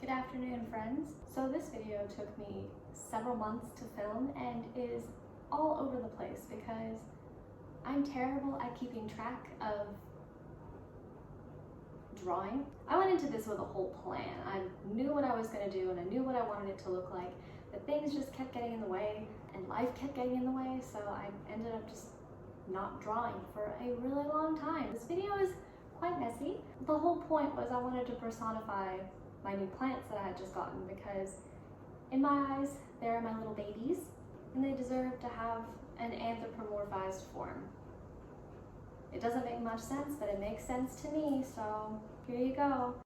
Good afternoon, friends. So this video took me several months to film and is all over the place because I'm terrible at keeping track of drawing. I went into this with a whole plan. I knew what I was going to do and I knew what I wanted it to look like, but things just kept getting in the way and life kept getting in the way, so I ended up just not drawing for a really long time. This video is quite messy. The whole point was I wanted to personify my new plants that I had just gotten because in my eyes, they're my little babies and they deserve to have an anthropomorphized form. It doesn't make much sense, but it makes sense to me, so here you go.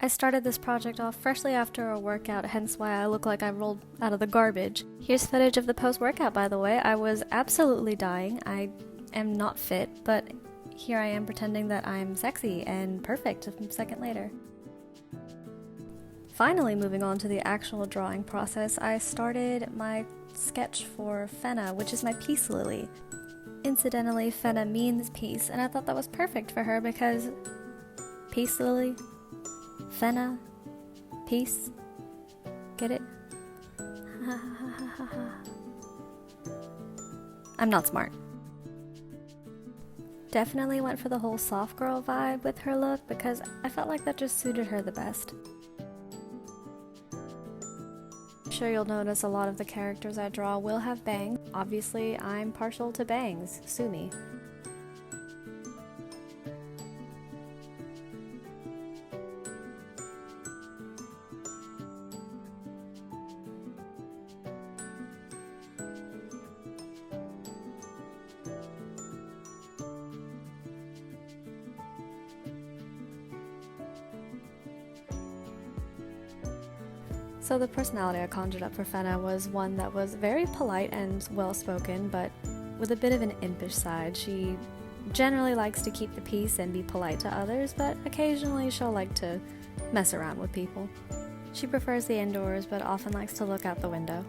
I started this project off freshly after a workout, hence why I look like I rolled out of the garbage. Here's footage of the post-workout, by the way. I was absolutely dying. I am not fit, but here I am pretending that I'm sexy and perfect a second later. Finally, moving on to the actual drawing process, I started my sketch for Fenna, which is my peace lily. Incidentally, Fenna means peace, and I thought that was perfect for her because peace lily, Fenna, peace, get it? I'm not smart. Definitely went for the whole soft girl vibe with her look because I felt like that just suited her the best. I'm sure you'll notice a lot of the characters I draw will have bangs. Obviously, I'm partial to bangs. Sue me. So the personality I conjured up for Fenna was one that was very polite and well-spoken, but with a bit of an impish side. She generally likes to keep the peace and be polite to others, but occasionally she'll like to mess around with people. She prefers the indoors, but often likes to look out the window.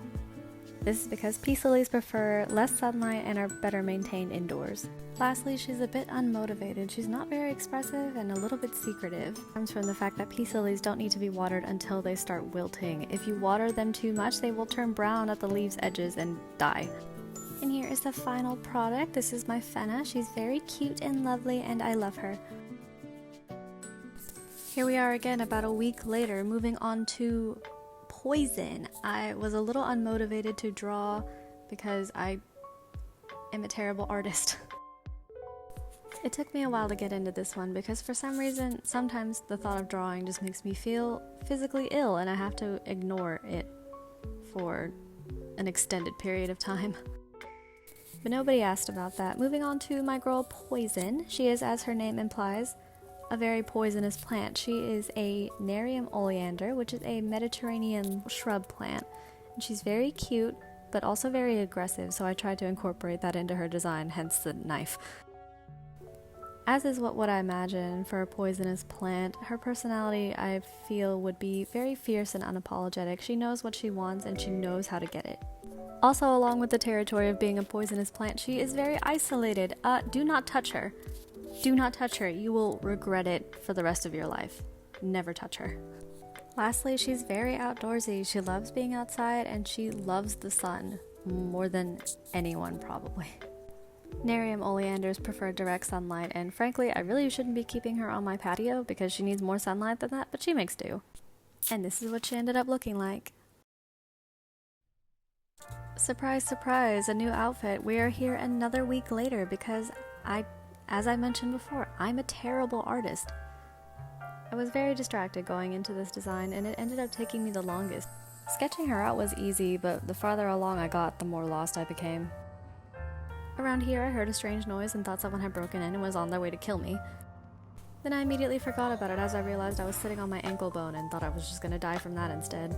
This is because peace lilies prefer less sunlight and are better maintained indoors. Lastly, she's a bit unmotivated. She's not very expressive and a little bit secretive. It comes from the fact that peace lilies don't need to be watered until they start wilting. If you water them too much, they will turn brown at the leaves' edges and die. And here is the final product. This is my Fenna. She's very cute and lovely and I love her. Here we are again about a week later, moving on to Poison. I was a little unmotivated to draw because I am a terrible artist. It took me a while to get into this one because for some reason, sometimes the thought of drawing just makes me feel physically ill and I have to ignore it for an extended period of time. But nobody asked about that. Moving on to my girl Poison. She is, as her name implies, a very poisonous plant. She is a Nerium oleander, which is a Mediterranean shrub plant. And she's very cute, but also very aggressive, so I tried to incorporate that into her design, hence the knife. As is what I imagine for a poisonous plant, her personality, I feel, would be very fierce and unapologetic. She knows what she wants and she knows how to get it. Also, along with the territory of being a poisonous plant, she is very isolated. Do not touch her. Do not touch her. You will regret it for the rest of your life. Never touch her. Lastly, she's very outdoorsy. She loves being outside and she loves the sun more than anyone probably. Nerium oleanders prefer direct sunlight, and frankly, I really shouldn't be keeping her on my patio because she needs more sunlight than that, but she makes do. And this is what she ended up looking like. Surprise, surprise, a new outfit. We are here another week later because as I mentioned before, I'm a terrible artist. I was very distracted going into this design and it ended up taking me the longest. Sketching her out was easy, but the farther along I got, the more lost I became. Around here I heard a strange noise and thought someone had broken in and was on their way to kill me. Then I immediately forgot about it as I realized I was sitting on my ankle bone and thought I was just gonna die from that instead.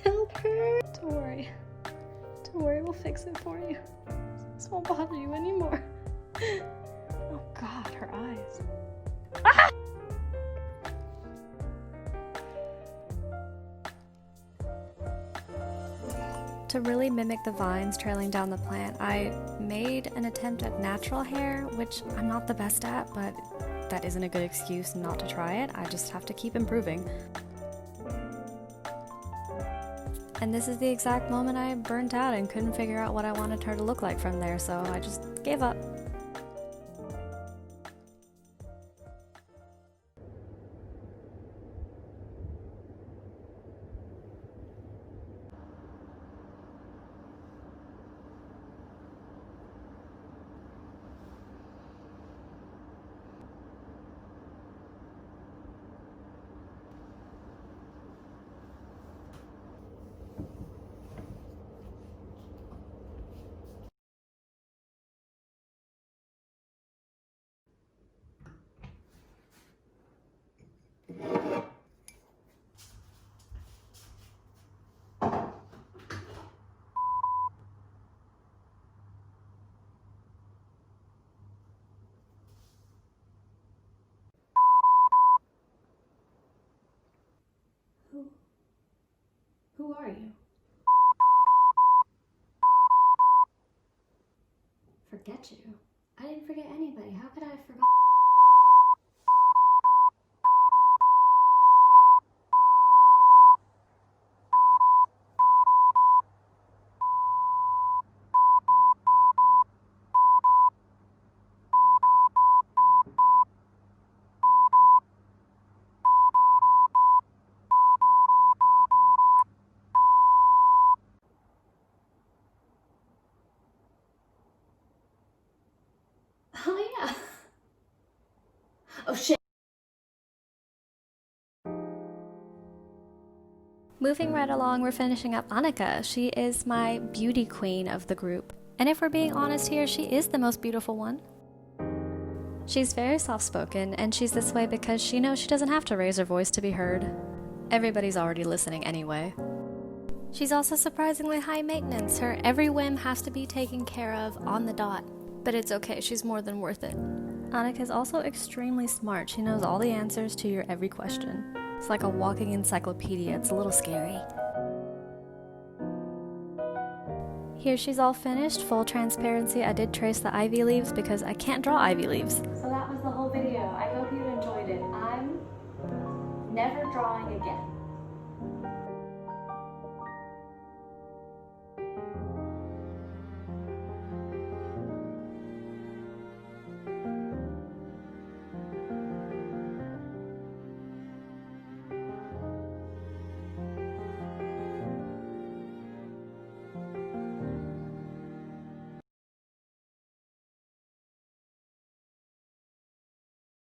Help her! Don't worry. Don't worry, we'll fix it for you. This won't bother you anymore. Oh god, her eyes. Ah! To really mimic the vines trailing down the plant, I made an attempt at natural hair, which I'm not the best at, but that isn't a good excuse not to try it. I just have to keep improving. And this is the exact moment I burnt out and couldn't figure out what I wanted her to look like from there, so I just gave up. Who are you? Forget you? I didn't forget anybody. How could I have forgotten? Oh yeah. Oh shit. Moving right along, we're finishing up Annika. She is my beauty queen of the group. And if we're being honest here, she is the most beautiful one. She's very soft-spoken, and she's this way because she knows she doesn't have to raise her voice to be heard. Everybody's already listening anyway. She's also surprisingly high maintenance. Her every whim has to be taken care of on the dot. But it's okay, she's more than worth it. Annika's also extremely smart. She knows all the answers to your every question. It's like a walking encyclopedia. It's a little scary. Here she's all finished. Full transparency, I did trace the ivy leaves because I can't draw ivy leaves. So that was the whole video. I hope you enjoyed it. I'm never drawing again.